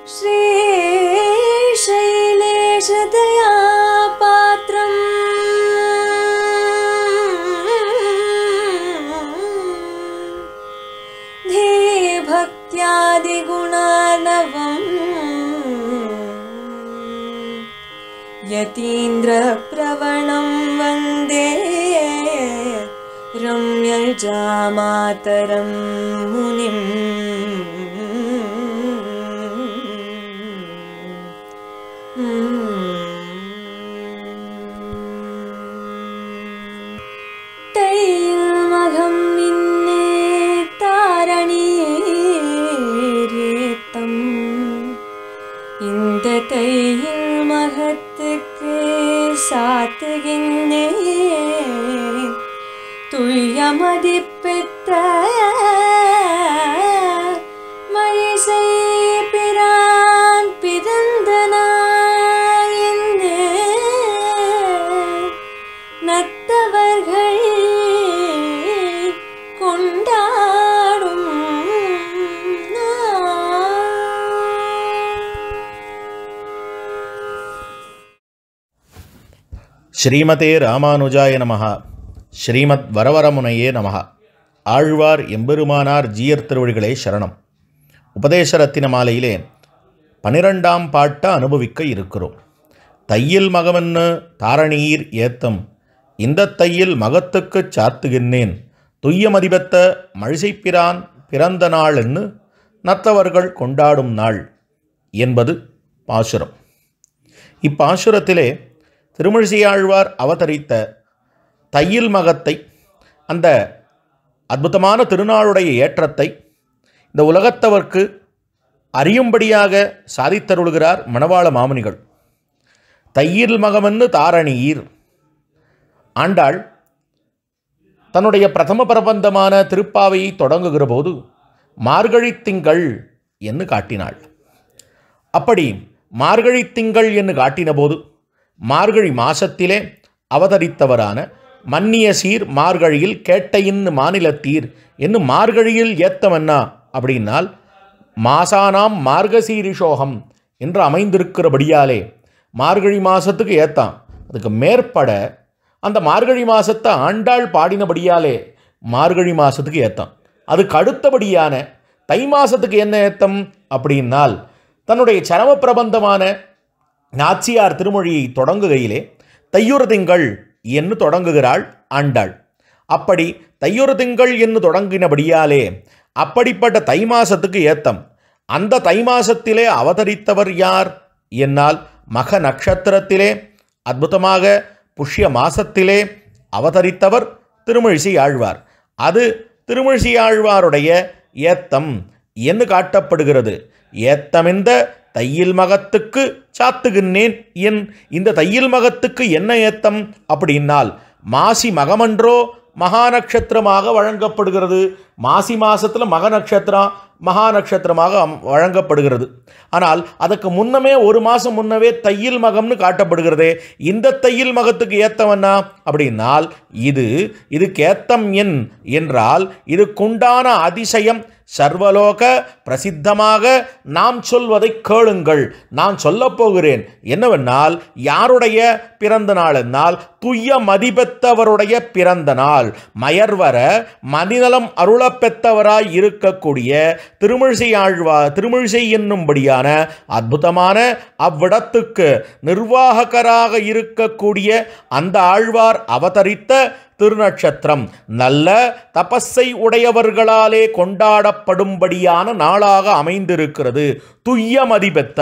श्रीशैलेशदया पात्रम् धीभक्त्यादिगुणार्णवम् यतीन्द्रप्रवणं वन्दे रम्यजामातरं मुनिम् तैलमघं मिन्ने तारणीरेत्तम् இந்த தையில் மகத்துக்கு சாத்துகின்னே துய்ய மதிப்பெற்ற மழிசை பிரான் பிறந்தனாயின்னே நத்தவர்கள் கொண்டாடும் ஸ்ரீமதே ராமானுஜாய நமஹ. ஸ்ரீமத் வரவரமுனையே நமஹ. ஆழ்வார் எம்பெருமானார் ஜீயர் திருவடிகளே சரணம். உபதேசரத்தின மாலையிலே 12ஆம் பாட்டை அனுபவிக்க இருக்கிறோம். தையில் மகமென்னு தாரணீர் ஏத்தம், இந்த தையில் மகத்துக்குச் சாத்துகின்னேன், துய்ய மதிபெத்த மழிசைப்பிரான் பிறந்த நாள் என்று நத்தவர்கள் கொண்டாடும் நாள் என்பது பாசுரம். இப்பாசுரத்திலே திருமழிசையாழ்வார் அவதரித்த தையில் மகத்தை, அந்த அற்புதமான திருநாளுடைய ஏற்றத்தை இந்த உலகத்தவர்க்கு அறியும்படியாக சாதித்தருளுகிறார் மணவாள மாமுனிகள். தையில் மகமென்னு தாரணீர். ஆண்டாள் தன்னுடைய பிரதம பிரபந்தமான திருப்பாவையை தொடங்குகிற போது மார்கழி திங்கள் என்று காட்டினாள். அப்படி மார்கழி திங்கள் என்று காட்டின போது மார்கழி மாசத்திலே அவதரித்தவரான மன்னிய சீர் மார்கழியில் கேட்டையின் மாநிலத்தீர் என்று மார்கழியில் ஏத்தமன்னா அப்படின்னால் மாசானாம் மார்கசீரிஷோகம் என்று அமைந்திருக்கிறபடியாலே மார்கழி மாதத்துக்கு ஏத்தான். அதுக்கு மேற்பட அந்த மார்கழி மாதத்தை ஆண்டாள் பாடினபடியாலே மார்கழி மாதத்துக்கு ஏத்தான். அதுக்கு அடுத்தபடியான தை மாதத்துக்கு என்ன ஏத்தம் அப்படின்னால் தன்னுடைய சரம பிரபந்தமான நாச்சியார் திருமொழியை தொடங்குகையிலே தையுறு திங்கள் என்று தொடங்குகிறாள் ஆண்டாள். அப்படி தையுறு திங்கள் என்று தொடங்கினபடியாலே அப்படிப்பட்ட தை மாசத்துக்கு ஏத்தம். அந்த தை மாசத்திலே அவதரித்தவர் யார் என்னால் மக நட்சத்திரத்திலே அற்புதமாக புஷ்ய மாசத்திலே அவதரித்தவர் திருமழிசை ஆழ்வார். அது திருமழிசை ஆழ்வாருடைய ஏத்தம் என்று காட்டப்படுகிறது. ஏத்தமிந்த தையில் மகத்துக்கு சாத்துகின்னேன் என், இந்த தையில் மகத்துக்கு என்ன ஏத்தம் அப்படின்னால் மாசி மகமன்றோ மகா நட்சத்திரமாக வழங்கப்படுகிறது. மாசி மாதத்தில் மக நட்சத்திரம் மகா நட்சத்திரமாக வழங்கப்படுகிறது. ஆனால் அதுக்கு முன்னமே ஒரு மாதம் முன்னவே தையில் மகம்னு காட்டப்படுகிறதே. இந்த தையில் மகத்துக்கு ஏத்தவன்னா அப்படின்னால் இதுக்கு ஏத்தம் என் என்றால் இதுக்குண்டான அதிசயம் சர்வலோக பிரசித்தமாக நாம் சொல்வதை கேளுங்கள். நான் சொல்லப்போகிறேன் என்னவென்னால் யாருடைய பிறந்த நாள் என்னால் துய்ய மதிபெத்தவருடைய பிறந்த நாள். மயர்வர மதிநலம் அருளப்பெற்றவராய் இருக்கக்கூடிய திருமழிசை ஆழ்வார், திருமழிசை என்னும்படியான அற்புதமான அவ்விடத்துக்கு நிர்வாகராக இருக்கக்கூடிய அந்த ஆழ்வார் அவதரித்த திருநட்சத்திரம் நல்ல தபஸை உடையவர்களாலே கொண்டாடப்படும்படியான நாளாக அமைந்திருக்கிறது. துய்ய மதிபெத்த,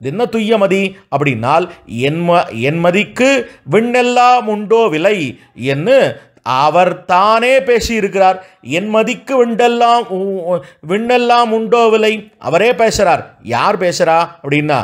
என்ன துய்யமதி அப்படின்னால் என்மதிக்கு விண்ணெல்லாம் உண்டோ விலை என்று அவர் தானே பேசியிருக்கிறார். என்மதிக்கு விண்ணெல்லாம் உண்டோ விலை அவரே பேசுகிறார். யார் பேசுகிறா அப்படின்னா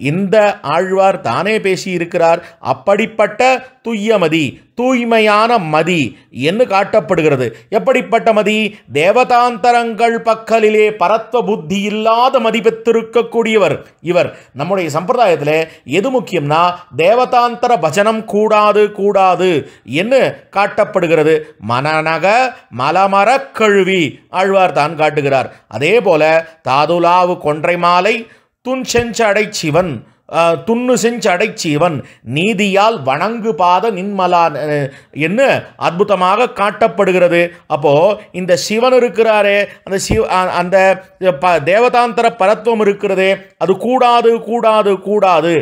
இந்த ஆழ்வார் தானே பேசியிருக்கிறார். அப்படிப்பட்ட துய்யமதி, தூய்மையான மதி என்று காட்டப்படுகிறது. எப்படிப்பட்ட மதி? தேவதாந்தரங்கள் பக்கலிலே பரத்வ புத்தி இல்லாத மதி பெற்றிருக்கக்கூடியவர் இவர். நம்முடைய சம்பிரதாயத்தில் எது முக்கியம்னா தேவதாந்தர பஜனம் கூடாது என்று காட்டப்படுகிறது. மனநக மலமர கழுவி ஆழ்வார் தான் காட்டுகிறார். அதே போல தாதுலாவு கொன்றை மாலை துன் செஞ்ச அடைச்சிவன் துண்ணு செஞ்ச அடைச்சீவன் நீதியால் வணங்கு பாத நின்மலா என்ன அற்புதமாக காட்டப்படுகிறது. அப்போ இந்த சிவன் இருக்கிறாரே, அந்த தேவதாந்தர பரத்துவம் இருக்கிறதே, அது கூடாது கூடாது கூடாது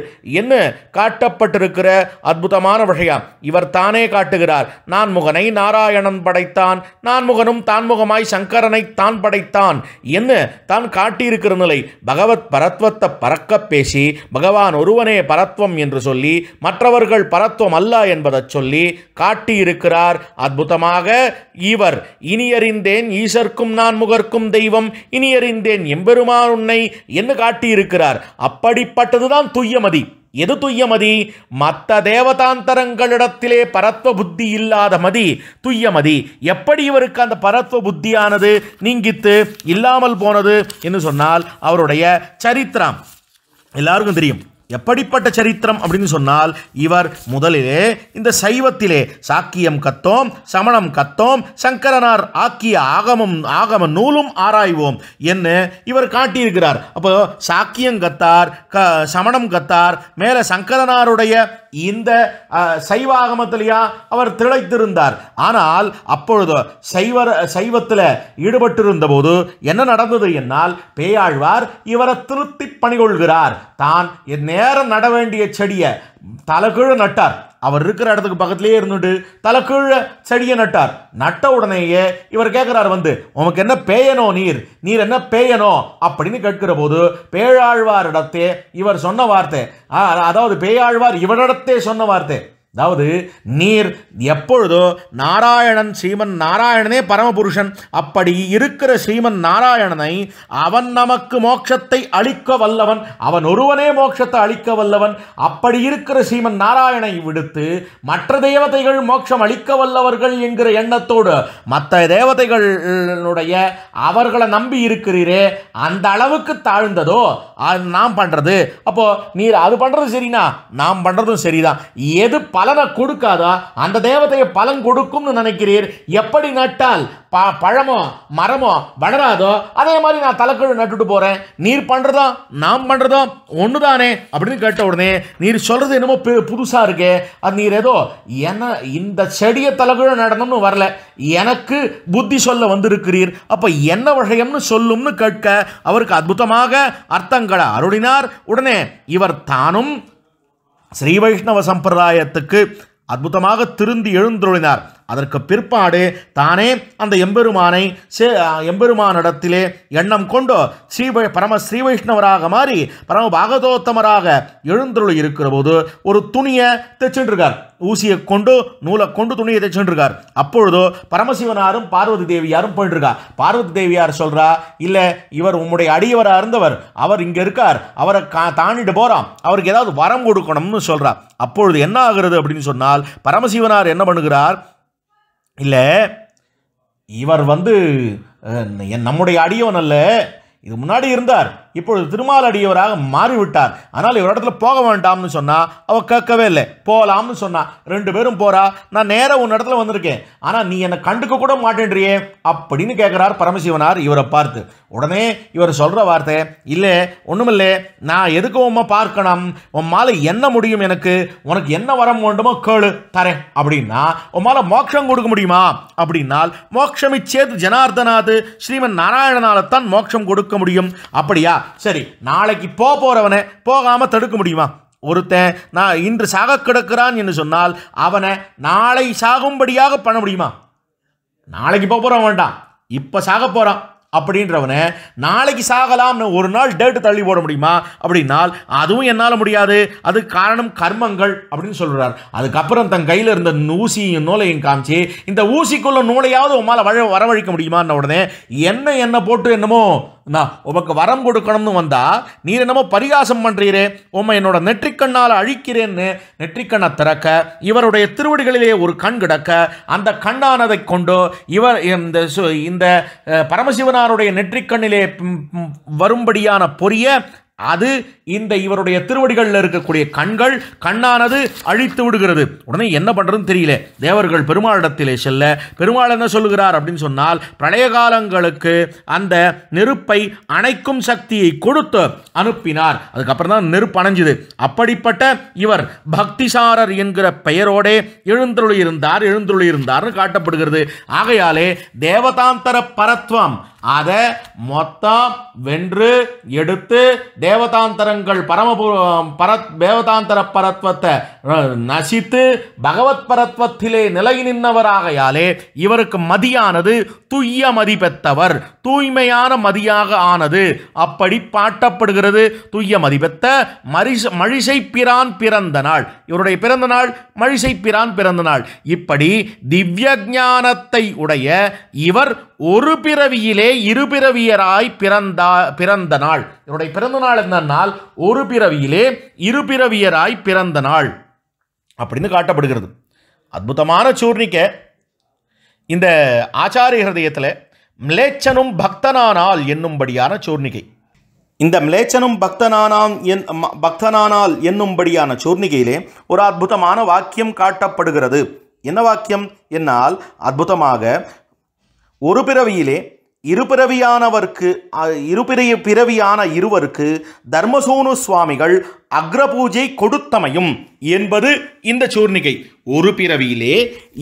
என்ன காட்டப்பட்டிருக்கிற அற்புதமான விஷயம். இவர் தானே காட்டுகிறார். நான்முகனை நாராயணன் படைத்தான், நான்முகனும் தான்முகமாய் சங்கரனை தான் படைத்தான் என்ன தான் காட்டியிருக்கிற நிலை. பகவத் பரத்வத்தை பறக்க பேசி பகவான் ஒருவனே பரத்வம் என்று சொல்லி மற்றவர்கள் பரத்வம் அல்ல என்பதை சொல்லி காட்டியிருக்கிறார் அற்புதமாக. இவர் இனியறிந்தேன் ஈசர்க்கும் நான் முகர்க்கும் தெய்வம் இனியறிந்தேன் எம்பெருமான் உன்னை என்று காட்டியிருக்கிறார். அப்படிப்பட்டதுதான் துய்யமதி. எது துய்யமதி? மற்ற தேவதாந்தரங்களிடத்திலே பரத்வ புத்தி இல்லாத மதி துய்யமதி. எப்படி இவருக்கு அந்த பரத்வ புத்தியானது நீங்கித்து இல்லாமல் போனது என்று சொன்னால் அவருடைய சரித்திரம் எல்லாருக்கும் தெரியும். எப்படிப்பட்ட சரித்திரம் அப்படின்னு சொன்னால், இவர் முதலிலே இந்த சைவத்திலே சாக்கியம் கத்தோம், சமணம் கத்தோம், சங்கரனார் ஆக்கிய ஆகம நூலும் ஆராய்வோம் என்ன இவர் காட்டியிருக்கிறார். அப்போ சாக்கியம் கத்தார், சமணம் கத்தார், மேலே சங்கரனாருடைய இந்த சைவ ஆகமத்திலேயா அவர் திளைத்திருந்தார். ஆனால் அப்பொழுது சைவத்தில் ஈடுபட்டிருந்த போது என்ன நடந்தது என்னால், பேயாழ்வார் இவரை திருத்தி பணிகொள்கிறார். தான் நேரம் நட வேண்டிய செடியை தலைகீழ நட்டார். அவர் இருக்கிற இடத்துக்கு பக்கத்திலேயே இருந்துட்டு தலைகீழ செடியை நட்டார். நட்ட உடனேயே இவர் கேட்கிறார், வந்து உனக்கு என்ன பேயனோ, நீர் என்ன பேயனோ அப்படின்னு கேட்கிற போது பேயாழ்வாரிடத்தே இவர் சொன்ன வார்த்தை, அதாவது பேயாழ்வார் இவரிடத்தே சொன்ன வார்த்தை, அதாவது நீர் எப்பொழுதோ நாராயணன் ஸ்ரீமன் நாராயணனே பரமபுருஷன், அப்படி இருக்கிற ஸ்ரீமன் நாராயணனை அவன் நமக்கு மோட்சத்தை அளிக்க வல்லவன், அவன் ஒருவனே மோட்சத்தை அளிக்க வல்லவன், அப்படி இருக்கிற ஸ்ரீமன் நாராயணனை விடுத்து மற்ற தேவதைகள் மோட்சம் அளிக்க வல்லவர்கள் என்கிற எண்ணத்தோடு மற்ற தேவதைகளுடைய அவர்களை நம்பி இருக்கிறீரே, அந்த அளவுக்கு தாழ்ந்ததோ நாம் பண்றது. அப்போ நீர் அது பண்றது சரினா நாம் பண்றதும் சரிதான். எது பலனை கொடுக்காதா அந்த தேவதையை பலன் கொடுக்கும்னு நினைக்கிறீர். எப்படி நட்டால் பழமோ மரமோ வளராதோ அதே மாதிரி நான் தலைக்கீழ நட்டுட்டு போறேன், நீர் பண்றதோ நாம் பண்றதோ ஒண்ணுதானே அப்படின்னு கேட்ட உடனே, நீர் சொல்றது என்னமோ புதுசா இருக்கே, அது நீர் ஏதோ என்ன இந்த செடியை தலைக்கீழ நடணும்னு வரல, எனக்கு புத்தி சொல்ல வந்திருக்கிறீர், அப்ப என்ன விஷயம்னு சொல்லும்னு கேட்க அவருக்கு அற்புதமாக அர்த்தங்களை அருளினார். உடனே இவர் தானும் ஸ்ரீ வைஷ்ணவ சம்பிரதாயத்துக்கு அற்புதமாக திருந்தி எழுந்தருளினார். அதற்கு பிற்பாடு தானே அந்த எம்பெருமானிடத்திலே எண்ணம் கொண்டு பரம ஸ்ரீ வைஷ்ணவராக மாறி பரம பாகவதோத்தமராக எழுந்தருளி இருக்கிற போது ஒரு துணியை தைச்சுருக்கார். ஊசியை கொண்டு நூலை கொண்டு துணியை தைச்சுருக்கார். அப்பொழுது பரமசிவனாரும் பார்வதி தேவியாரும் போயிட்டு இருக்கா. பார்வதி தேவியார் சொல்றா, இல்லை இவர் உம்முடைய அடியவராக இருந்தவர், அவர் இங்கே இருக்கார், அவரை தாண்டிட்டு போகிறான், அவருக்கு ஏதாவது வரம் கொடுக்கணும்னு சொல்றார். அப்பொழுது என்ன ஆகிறது அப்படின்னு சொன்னால், பரமசிவனார் என்ன பண்ணுகிறார், இல்லை இவர் நம்முடைய அடியவன் அல்ல, இது முன்னாடி இருந்தார், இப்பொழுது திருமால் அடியவராக மாறிவிட்டார், ஆனால் இவரிடத்துல போக வேண்டாம்னு சொன்னா அவ கேட்கவே இல்லை. போகலாம்னு சொன்னா ரெண்டு பேரும் போறா. நான் நேராக உன் இடத்துல வந்திருக்கேன், ஆனால் நீ என்னை கண்டுக்க கூட மாட்டேன்றியே அப்படின்னு கேட்கிறார் பரமசிவனார் இவரை பார்த்து. உடனே இவர் சொல்ற வார்த்தை, இல்லை ஒண்ணுமில்லை, நான் எதுக்கு உம்மை பார்க்கணும், உம்மால என்ன முடியும், எனக்கு உனக்கு என்ன வரம் வேண்டுமோ கேளு தரேன் அப்படின்னா, உம்மால மோட்சம் கொடுக்க முடியுமா அப்படின்னால், மோட்சமிச்சேது ஜனார்தனாது ஸ்ரீமன் நாராயணனால்தான் மோட்சம் கொடுக்க முடியும். அப்படியா, சரி நாளைக்கு போறவனை போகாம தடுக்க முடியுமா? ஒருத்தன் நான் இன்று சாக கிடக்கிறான் என்று சொன்னால் அவனை நாளை சாகும்படியாக பண்ண முடியுமா? நாளைக்கு போறவன் வேண்டாம், இப்ப சாக போறான் அப்படின்றவனை நாளைக்கு சாகலாம்னு ஒரு நாள் டேட்டு தள்ளி போட முடியுமா அப்படின்னால் அதுவும் என்னால் முடியாது. அது காரணம் கர்மங்கள் அப்படின்னு சொல்றார். அதுக்கப்புறம் தன் கையில் இருந்த ஊசியும் நூலையும் காமிச்சு, இந்த ஊசிக்குள்ள நூலையாவது உம்மால வரவழைக்க முடியுமான்னு உடனே என்ன போட்டு என்னமோ நான் உமக்கு வரம் கொடுக்கணும்னு வந்தா நீர் என்னமோ பரிகாசம் பண்றீரே, உம்மை என்னோட நெற்றிக்கண்ணால் அழிக்கிறேன்னு நெற்றிக்கண்ணை திறக்க இவருடைய திருவடிகளிலே ஒரு கண் கிடக்க, அந்த கண்ணானதை கொண்டு இவர் இந்த பரமசிவனாருடைய நெற்றிக்கண்ணிலே வரும்படியான பொரிய அது இந்த இவருடைய திருவடிகளில் இருக்கக்கூடிய கண்ணானது அழித்து விடுகிறது. உடனே என்ன பண்ணுறதுன்னு தெரியல. தேவர்கள் பெருமாளிடத்திலே செல்ல, பெருமாள் என்ன சொல்லுகிறார் அப்படின்னு சொன்னால், பிரளய காலங்களுக்கு அந்த நெருப்பை அணைக்கும் சக்தியை கொடுத்து அனுப்பினார். அதுக்கப்புறம் தான் நெருப்பு அணைஞ்சுது. அப்படிப்பட்ட இவர் பக்திசாரர் என்கிற பெயரோடே எழுந்தருளியிருந்தார்னு காட்டப்படுகிறது. ஆகையாலே தேவதாந்தர பரத்வம் அதை மொத்தம் வென்று எடுத்து தேவதாந்தரங்கள் தேவதாந்தர பரத்வத்தை நசித்து பகவத் பரத்வத்திலே நிலை நின்றவராகையாலே இவருக்கு மதியானது துய்ய மதி பெற்றவர், தூய்மையான மதியாக ஆனது. அப்படி பாட்டப்படுகிறது. துய்ய மதி பெற்ற மழிசை பிரான் பிறந்த நாள், இவருடைய பிறந்த நாள் மழிசை பிரான் பிறந்த நாள். இப்படி திவ்ய ஞானத்தை உடைய இவர் ஒரு பிறவியிலே இருபிறவியராய் பிறந்த நாள். இவருடைய பிறந்த நாள் என்ன நாள்? ஒரு பிறவியிலே இருபிறவியராய் பிறந்த நாள் அப்படின்னு காட்டப்படுகிறது. அற்புதமான சூர்ணிக்க இந்த ஆச்சாரிய ஹிருதயத்தில் மிலேச்சனும் பக்தனானால் என்னும்படியான சூர்ணிகை. இந்த மிலேச்சனும் பக்தனானால் என்னும்படியான சூர்ணிகையிலே ஒரு அற்புதமான வாக்கியம் காட்டப்படுகிறது. என்ன வாக்கியம் என்னால், அற்புதமாக ஒரு பிறவியிலே பிறவியான இருவருக்கு தர்மசூனு சுவாமிகள் அக்ரபூஜை கொடுத்தமையும் என்பது இந்த சூர்ணிகை. ஒரு பிறவியிலே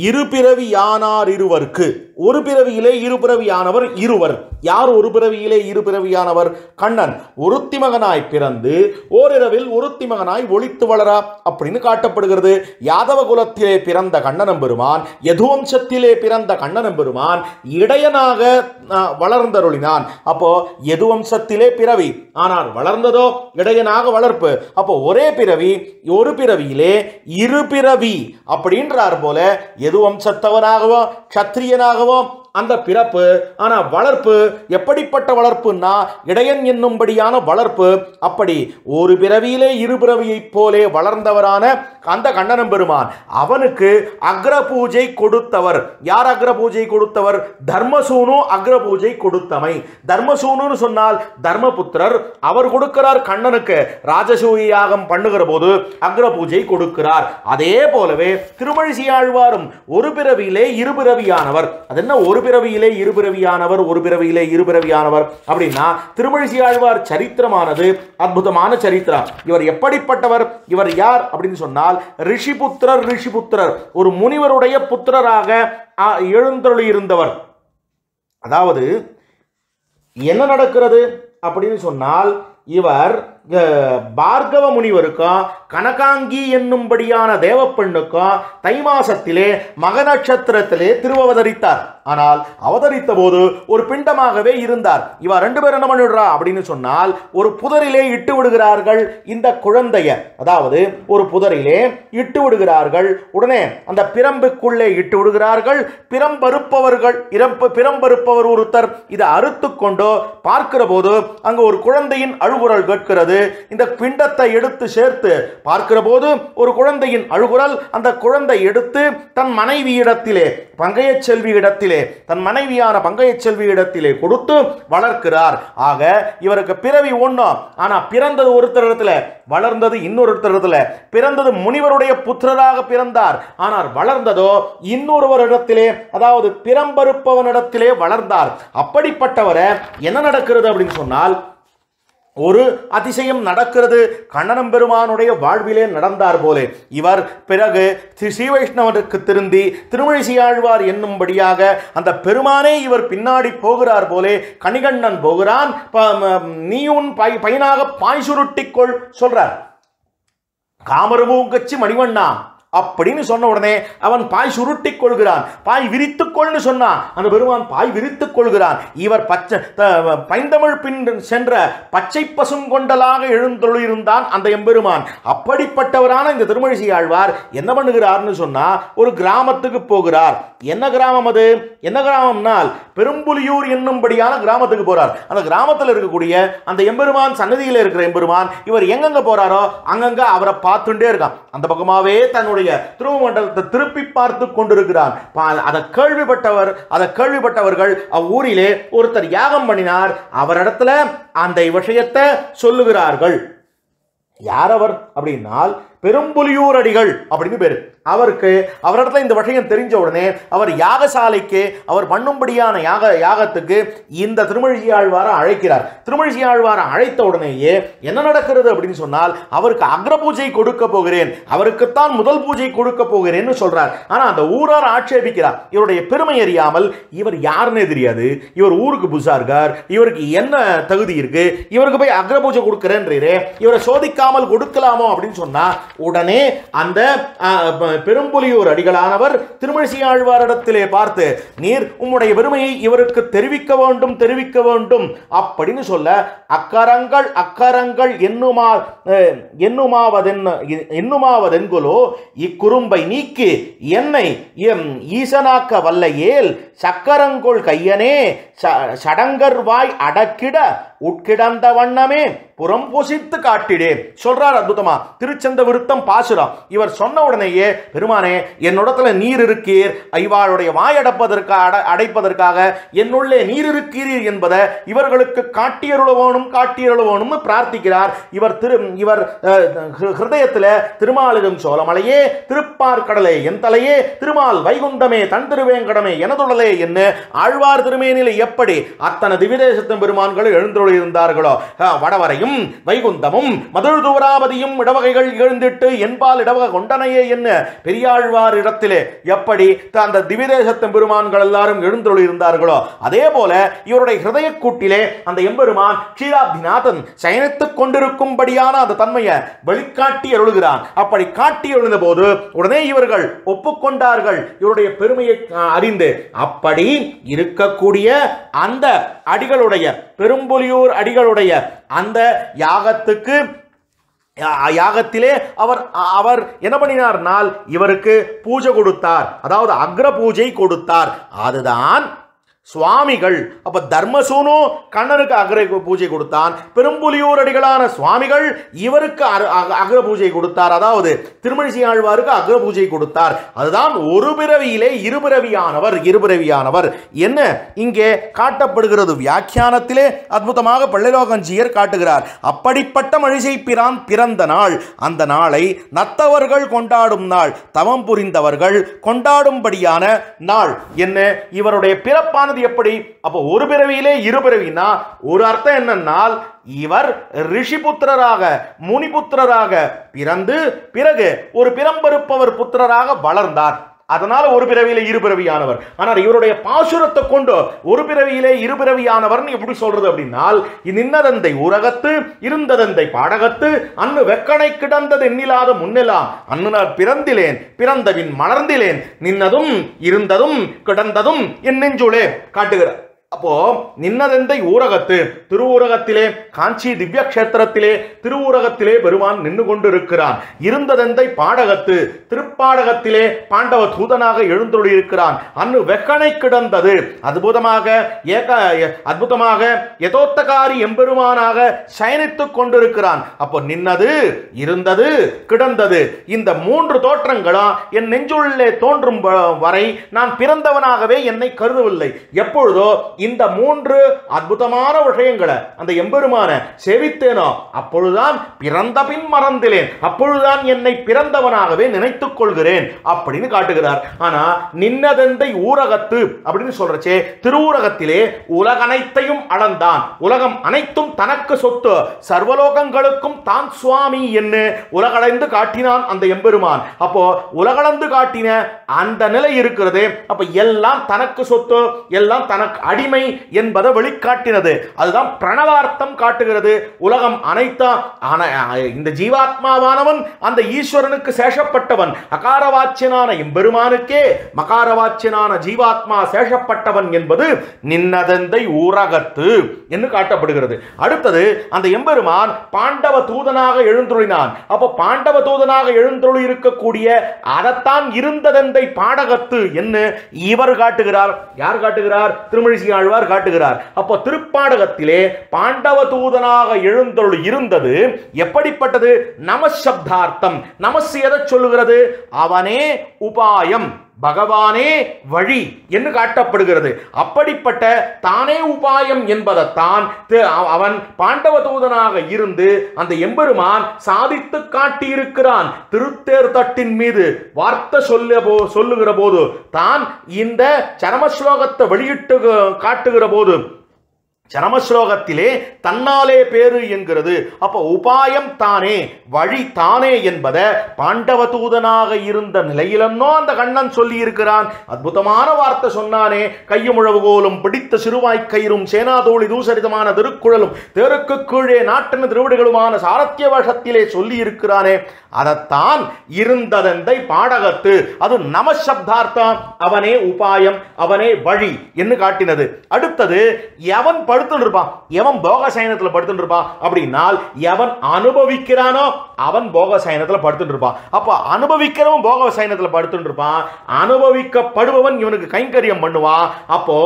இருபிறவியானார் இருவருக்கு, ஒரு பிறவியிலே இருபிறவியானவர் இருவர். யார் ஒரு பிறவியிலே இருபிறவியானவர்? கண்ணன் ஒருத்தி மகனாய் பிறந்து ஓரிரவில் ஒருத்தி மகனாய் ஒளித்து வளரா அப்படின்னு காட்டப்படுகிறது. யாதவ குலத்திலே பிறந்த கண்ணனம் பெருமான், யதுவம்சத்திலே பிறந்த கண்ணனம் பெருமான் இடையனாக வளர்ந்தருளினான். அப்போ யதுவம்சத்திலே பிறவி, ஆனால் வளர்ந்ததோ இடையனாக வளர்ப்பு. அப்போ ஒரே பிறவி, ஒரு பிறவியிலே இருபிறவி அப்படின்றார் போல யதுவம்சத்தவனாகவோ சத்திரியனாகவோ அந்த பிறப்பு. ஆனால் வளர்ப்பு எப்படிப்பட்ட வளர்ப்புன்னா இடையன் என்னும்படியான வளர்ப்பு. அப்படி ஒரு பிறவியிலே இரு பிறவியைப் போலே வளர்ந்தவரான அந்த கண்ணனம் பெருமான் அவனுக்கு அக்ரபூஜை கொடுத்தவர். யார் அக்ரபூஜை கொடுத்தவர்? தர்மசூனு அக்ரபூஜை கொடுத்தமை. தர்மசூனு சொன்னால் தர்மபுத்திரர். அவர் கொடுக்கிறார் கண்ணனுக்கு. ராஜசூய யாகம் பண்ணுகிற போது அக்ரபூஜை கொடுக்கிறார். அதே போலவே திருமழிசையாழ்வாரும் ஒரு பிறவியிலே இருபிறவியானவர். அது என்ன ஒரு பிறவியிலே இருபிறவியானவர், ஒரு பிறவியிலே இருபிறவியானவர் அப்படின்னா, திருமழிசையாழ்வார் சரித்திரமானது அற்புதமான சரித்திரம். இவர் எப்படிப்பட்டவர்? இவர் யார் அப்படின்னு சொன்னால் ரிஷிபுத்திரர், ஒரு முனிவருடைய புத்திரராக எழுந்தருளி இருந்தவர். அதாவது என்ன நடக்கிறது அப்படின்னு சொன்னால், இவர் பார்கவ முனிவருக்கும் கனகாங்கி என்னும்படியான தேவப்பெண்ணுக்கும் தை மாசத்திலே மக நட்சத்திரத்திலே திருவவதரித்தார். ஆனால் அவதரித்த போது ஒரு பிண்டமாகவே இருந்தார். இவ ரெண்டு பேரும் என்ன பண்ணிடுறா அப்படின்னு சொன்னால், ஒரு புதரிலே இட்டு விடுகிறார்கள் இந்த குழந்தைய. அதாவது ஒரு புதரிலே இட்டு விடுகிறார்கள். உடனே அந்த பிரம்புக்குள்ளே இட்டு விடுகிறார்கள். பிரம்பறுப்பவர் ஒருத்தர் இதை அறுத்து கொண்டு பார்க்கிற போது அங்கு ஒரு குழந்தையின் அழுகுரல் கேட்கிறது. இந்த பிண்டத்தை எடுத்து சேர்த்து பார்க்கிற போது ஒரு குழந்தையின் அழுகுரல். அந்த குழந்தை எடுத்து தன் மனைவியிடத்திலே, பங்கைய செல்வியிடத்திலே, தன் மனைவியான பங்கைய செல்வியிடத்திலே கொடுத்து வளர்க்கிறார். ஆக இவருக்கு பிறவி ஒண்ணும், ஆனா பிறந்தது ஒருத்தர் இடத்துல, வளர்ந்தது இன்னொருத்தர் இடத்துல. பிறந்தது முனிவருடைய புத்திரராக பிறந்தார், ஆனால் வளர்ந்ததோ இன்னொருவரிடத்திலே, அதாவது பிரம்பறுப்பவனிடத்திலே வளர்ந்தார். அப்படிப்பட்டவரை என்ன நடக்கிறது அப்படின்னு சொன்னால், ஒரு அதிசயம் நடக்கிறது. கண்ணனம் பெருமானுடைய வாழ்விலே நடந்தார் போலே இவர் பிறகு ஸ்ரீ வைஷ்ணவனுக்கு திருந்தி திருமழிசையாழ்வார் என்னும்படியாக அந்த பெருமானே இவர் பின்னாடி போகிறார் போலே கணிகண்ணன் போகிறான். நீயும் பையனாக பாய் சுருட்டிக்கொள் சொல்றார். காமரமூங்கச்சி மணிவண்ணா அப்படின்னு சொன்ன உடனே அவன் பாய் சுருட்டிக் கொள்கிறான். பாய் விரித்துக்கொள்னு சொன்னான், அந்த பெருமான் பாய் விரித்துக் கொள்கிறான். இவர் பைந்தமிழ் பின் சென்ற பச்சை பசுங்கொண்டலாக எழுந்தொழிருந்தான் அந்த எம்பெருமான். அப்படிப்பட்டவரான இந்த திருமழிசையாழ்வார் என்ன பண்ணுகிறார்னு சொன்னா, ஒரு கிராமத்துக்கு போகிறார். என்ன கிராமம் அது? என்ன கிராமம்னால் பெரும்புலியூர் என்னும்படியான கிராமத்துக்கு போறார். அந்த கிராமத்தில் இருக்கக்கூடிய அந்த எம்பெருமான் சன்னதியில் இருக்கிற எம்பெருமான் இவர் எங்கெங்க போறாரோ அங்கங்க அவரை பார்த்துட்டே இருக்கான். அந்த பக்கமாவே தன்னுடைய தன்னுடைய திருமண்டலத்தை திருப்பி பார்த்து கொண்டிருக்கிறான். அதை கேள்விப்பட்டவர்கள் அவ்வூரிலே ஒருத்தர் யாகம் பண்ணினார், அவரிடத்துல அந்த விஷயத்தை சொல்லுகிறார்கள். யார் அவர் அப்படின்னால் பெரும்புலியூர் அடிகள் அப்படின்னு பேரு. அவரிடத்துல இந்த விஷயம் தெரிஞ்ச உடனே அவர் யாகசாலைக்கு அவர் பண்ணும்படியான யாகத்துக்கு இந்த திருமழிசையாழ்வாரை அழைக்கிறார். திருமழிசையாழ்வாரை அழைத்த உடனேயே என்ன நடக்கிறது அப்படின்னு சொன்னால், அவருக்கு அக்ர பூஜை கொடுக்க போகிறேன், அவருக்குத்தான் முதல் பூஜை கொடுக்க போகிறேன்னு சொல்றார். ஆனா அந்த ஊரார் ஆட்சேபிக்கிறார். இவருடைய பெருமை அறியாமல், இவர் யாருன்னே தெரியாது, இவர் ஊருக்கு புதுசா இருக்கார், இவருக்கு என்ன தகுதி இருக்கு, இவருக்கு போய் அக்ர பூஜை கொடுக்கிறேன்றே, இவரை சோதிக்காமல் கொடுக்கலாமோ அப்படின்னு சொன்னா, உடனே அந்த பெரும்புலியூர் அடிகளானவர் திருமழிசையாழ்வாரிடத்திலே பார்த்து, நீர் உம்முடைய பெருமையை இவருக்கு தெரிவிக்க வேண்டும் அப்படின்னு சொல்ல, அக்கரங்கள் எண்ணுமாவதென்குலோ இக்குறும்பை நீக்கி என்னை ஈசனாக்க வல்லையேல் சக்கரங்கொள் கையனே சடங்கர்வாய் அடக்கிட உட்கிடந்த வண்ணமே புறம் பொசித்து காட்டிடே சொல்றார். அற்புதமா திருச்சந்த விருத்தம் பாசுரம். இவர் சொன்ன உடனேயே, பெருமானே என்னிடத்துல நீர் இருக்கீர், இவாளுடைய வாய் அடைப்பதற்காக என்னுள்ளே நீர் இருக்கிறீர் என்பதை இவர்களுக்கு காட்டியருளவோனும் பிரார்த்திக்கிறார். இவர் ஹிருதயத்தில் திருமாலிடும் சோழமலையே, திருப்பார்கடலே என் தலையே, திருமால் வைகுந்தமே தன் திருவேங்கடமே எனதுடலே என்ன ஆழ்வார் திருமேனிலே எப்படி அத்தனை திவிதேசத்தின் பெருமான்கள் எழுந்துள்ளிருந்தார்களோ, வடவரையும் வைகுந்தமும் மதுழ்தூராபதியும் இடவகைகள் எழுந்திட்டு என்பால் இடவகை கொண்டனையே என்ன பெரியாழ்வார் இடத்திலே எப்படி அந்த திவிதேசத்தின் பெருமான்கள் எல்லாரும் எழுந்துள்ளிருந்தார்களோ, அதே போல இவருடைய ஹிருதய கூட்டிலே அந்த எம்பெருமான் க்ஷீராப்திநாதன் சயனித்துக் கொண்டிருக்கும்படியான அந்த தன்மையை வெளிக்காட்டி அருளுகிறான். அப்படி காட்டி எழுந்த போது உடனே இவர்கள் ஒப்புக்கொண்டார்கள் இவருடைய பெருமையை அறிந்து. அப்படி இருக்கக்கூடிய அந்த அடிகளுடைய பெரும்புலியூர் அடிகளுடைய அந்த யாகத்திலே அவர் என்ன பண்ணினார்னால் இவருக்கு பூஜை கொடுத்தார், அதாவது அக்ர பூஜை கொடுத்தார். அதுதான் சுவாமிகள். அப்ப தர்மசூனு கண்ணனுக்கு அக்ர பூஜை கொடுத்தான், பெரும்புலியூர் அடிகளான சுவாமிகள் இவருக்கு அக்ர பூஜை கொடுத்தார், அதாவது திருமழிசையாழ்வாருக்கு அக்ர பூஜை கொடுத்தார். அதுதான் ஒரு பிறவியிலே இருபிறவியானவர் என்ன இங்கே காட்டப்படுகிறது. வியாக்கியானத்திலே அற்புதமாக பள்ளிலோகஞ்சியர் காட்டுகிறார். அப்படிப்பட்ட மழிசை பிரான் பிறந்த நாள், அந்த நாளை நத்தவர்கள் கொண்டாடும் நாள், தவம் புரிந்தவர்கள் கொண்டாடும்படியான நாள் என்ன. இவருடைய பிறப்பான எப்படி? அப்ப ஒரு பிறவியிலே இருபிறவினா ஒரு அர்த்தம் என்னன்னால், இவர் ரிஷிபுத்திரராக முனிபுத்திரராக பிறந்து பிறகு ஒரு பிறம்பருப்பவர் புத்திரராக வளர்ந்தார். அதனால ஒரு பிறவியிலே இருபிறவியானவர். ஆனால் இவருடைய பாசுரத்தை கொண்டு ஒரு பிறவியிலே இருபிறவியானவர் எப்படி சொல்றது அப்படின்னால், நின்னதந்தை ஊரகத்து இருந்ததந்தை பாடகத்து அன்னு வெக்கனை கிடந்தது எண்ணிலாத முன்னெல்லாம் அன்னு நான் பிறந்திலேன் பிறந்தவின் மலர்ந்திலேன் நின்னதும் இருந்ததும் கிடந்ததும் என் நெஞ்சுளே காட்டுகிறார். அப்போ நின்னதெந்தை ஊரகத்து, திருவூரகத்திலே காஞ்சி திவ்ய கஷேத்திரத்திலே திருவூரகத்திலே பெருமான் நின்று கொண்டிருக்கிறான். இருந்ததெந்தை பாடகத்து, திருப்பாடகத்திலே பாண்டவ தூதனாக எழுந்துள்ளிருக்கிறான். அன்னு வெக்கனை கிடந்தது அற்புதமாக யதோத்தகாரி எம்பெருமானாக சயனித்துக் கொண்டிருக்கிறான். அப்போ நின்னது இருந்தது கிடந்தது இந்த மூன்று தோற்றங்களா என் நெஞ்சுள்ளே தோன்றும் வரை நான் பிறந்தவனாகவே என்னை கருதவில்லை. எப்பொழுதோ இந்த மூன்று அற்புதமான விஷயங்களை அந்த எம்பெருமான சேவித்தேனோ அப்பொழுதுதான் பிறந்த பின் மறந்திலேன், அப்பொழுதுதான் என்னை பிறந்தவனாகவே நினைத்துக் கொள்கிறேன் அப்படின்னு காட்டுகிறார். ஆனா நின்னதெந்தை ஊரகத்து அப்படின்னு சொல்றச்சே, திருவூரகத்திலே உலகனைத்தையும் அளந்தான், உலகம் அனைத்தும் தனக்கு சொத்து, சர்வலோகங்களுக்கும் தான் சுவாமி என்று உலகளந்து காட்டினான் அந்த எம்பெருமான். அப்போ உலகளந்து காட்டின அந்த நிலை இருக்கிறது. அப்ப எல்லாம் தனக்கு சொத்து, எல்லாம் தனக்கு அடிமை என்பதை வெளிக்காட்டினது. அதுதான் பிரணவார்த்தம் காட்டுகிறது. உலகம் அனைத்தா இந்த ஜீவாத்மாவானவன் அந்த ஈஸ்வரனுக்கு சேஷப்பட்டவன், அகாரவாச்சியனான எம்பெருமானுக்கே மகாரவாச்சியனான ஜீவாத்மா சேஷப்பட்டவன் என்பது நின்னதந்தை ஊரகத்து என்று காட்டப்படுகிறது. அடுத்தது அந்த எம்பெருமான் பாண்டவ தூதனாக எழுந்துள்ளினான். அப்ப பாண்டவ தூதனாக எழுந்துள்ளி இருக்கக்கூடிய அதைத்தான் இருந்ததந்தை பாடகத்து என்று இவர் காட்டுகிறார். யார் காட்டுகிறார்? திருமழிசை ஆழ்வார் காட்டுகிறார். அப்போ திருப்பாடகத்திலே பாண்டவ தூதனாக எழுந்தருள் இருந்தது எப்படிப்பட்டது? நமசப்தார்த்தம். நமஸ் எதை சொல்லுகிறது? அவனே உபாயம், பகவானே வழி என்று காட்டப்படுகிறது. அப்படிப்பட்ட தானே உபாயம் என்பதைத்தான் அவன் பாண்டவ தூதனாக இருந்து அந்த எம்பெருமான் சாதித்து காட்டியிருக்கிறான். திருத்தேர் தட்டின் மீது வார்த்தை சொல்லுகிற போது தான் இந்த சரமஸ்லோகத்தை வெளியிட்டு காட்டுகிற போது சரமஸ்லோகத்திலே தன்னாலே பேரு என்கிறது. அப்போ உபாயம் தானே, வழி தானே என்பதை பாண்டவ தூதனாக இருந்த நிலையிலன்னோ அந்த கண்ணன் சொல்லி இருக்கிறான். அற்புதமான வார்த்தை சொன்னானே. கையுமுழவுகோலும் பிடித்த சிறுவாய்க்கயிறும் சேனாதோழி தூசரிதமான திருக்குழலும் தேருக்கு கீழே நாட்டின திருவிடுகளுமான சாரத்திய வசத்திலே சொல்லி இருக்கிறானே. அதைத்தான் இருந்ததெந்தை பாடகத்து, அது நமசப்தார்த்தம், அவனே உபாயம், அவனே வழி என்று காட்டினது. அடுத்தது எவன் படுத்துட்டு இருப்பான், எவன் போக சயனத்தில் படுத்துட்டு இருப்பான் அப்படின்னால் எவன் அனுபவிக்கிறானோ அவன் போக சயனத்தில் படுத்துட்டு இருப்பான். அப்போ அனுபவிக்கிறவன் போக சயனத்தில் படுத்துட்டு இருப்பான், அனுபவிக்கப்படுபவன் இவனுக்கு கைங்கரியம் பண்ணுவான். அப்போ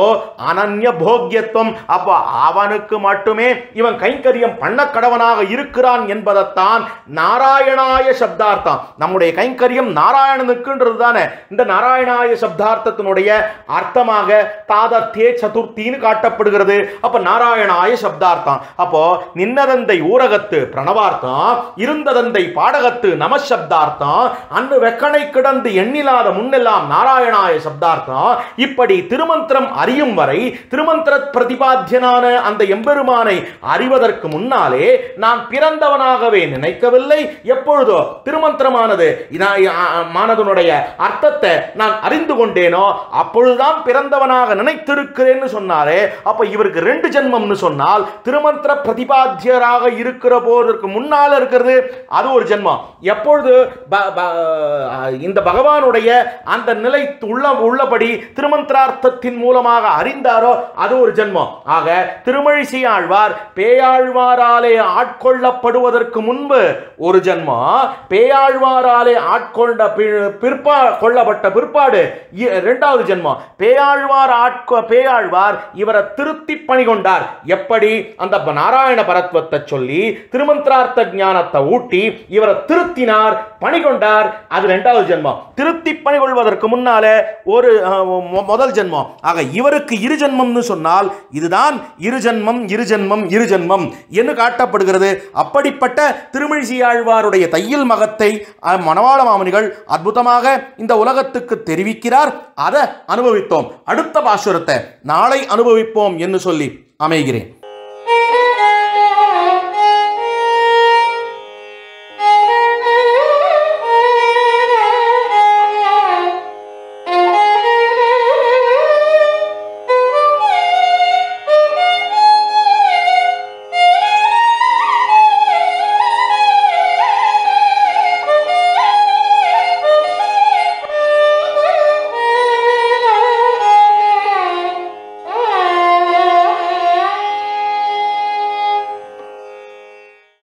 அனன்ய போக்கியத்துவம், அப்போ அவனுக்கு மட்டுமே இவன் கைங்கரியம் பண்ண கடவனாக இருக்கிறான் என்பதைத்தான் நாராயணாய சப்தார்த்தம். நம்முடைய கைங்கரியம் நாராயணனுக்குன்றது தானே. இந்த நாராயணாய சப்தார்த்தத்தினுடைய அர்த்தமாக தாதர்த்தே சதுர்த்தின்னு காட்டப்படுகிறது. அப்ப நாராயணாய சப்தார்த்தம். அப்போ நின்னதந்தை ஊரகத்து பிரணவார்த்தம், இருந்ததந்தை பாடகத்து நமசப்தார்த்தம், அன்னு வெக்கனை கிடந்து எண்ணிலாத முன்னெல்லாம் நாராயணாய சப்தார்த்தம். இப்படி திருமந்திரம் அறியும் வரை திருமந்திர பிரதிபாத்தியனான அந்த எம்பெருமானை அறிவதற்கு முன்னாலே நான் பிறந்தவனாகவே நினைக்கவில்லை. எப்பொழுதோ திருமந்திரமானது மானதனுடைய அர்த்தத்தை நான் அறிந்து கொண்டேனோ அப்பொழுதுதான் பிறந்தவனாக நினைத்திருக்கிறேன்னு சொன்னாரே. அப்ப இவருக்கு ரெண்டு ஜென்மம்னு சொன்னால் திருமந்திர பிரதிபாத்தியராக இருக்கிற போதற்கு முன்னால் இருக்கிறது அது ஒரு ஜென்மம். எப்பொழுது இந்த பகவானுடைய அந்த நிலை உள்ளபடி திருமந்திரார்த்தத்தின் மூலமாக அறிந்தாரோ அது ஒரு ஜென்மம். ஆக திருமழிசை ஆழ்வார் பேயாழ்வாராலே ஆட்கொள்ளப்படுவதற்கு முன்பு ஒரு ஜென்மம், பேயாழ்வாராலே ஆட்கொண்ட கொள்ளப்பட்ட பிற்பாடு இரண்டாவது ஜென்மம். பேயாழ்வார் இவரை திருத்தி பணிகொண்டார். எப்படி? அந்த நாராயண பரத்வத்தை சொல்லி திருமந்திரார்த்த ஞானத்தை ஊட்டி இவரை திருத்தினார், பணிகொண்டார். அது இரண்டாவது ஜென்மம். திருத்தி பணிகொள்வதற்கு முன்னாலே ஒரு முதல் ஜென்மம். ஆக இவருக்கு இரு ஜென்மம்னு சொன்னால் இதுதான் இரு ஜென்மம் இரு ஜென்மம் இரு ஜென்மம் என்று காட்டப்படுகிறது. அப்படிப்பட்ட திருமழிசை ஆழ்வாருடைய தையில் மகத்தை மணவாள மாமுனிகள் அற்புதமாக இந்த உலகத்துக்கு தெரிவிக்கிறார். அதை அனுபவித்தோம். அடுத்த பாசுரத்தை நாளை அனுபவிப்போம் என்று சொல்லி அமைகிறேன்.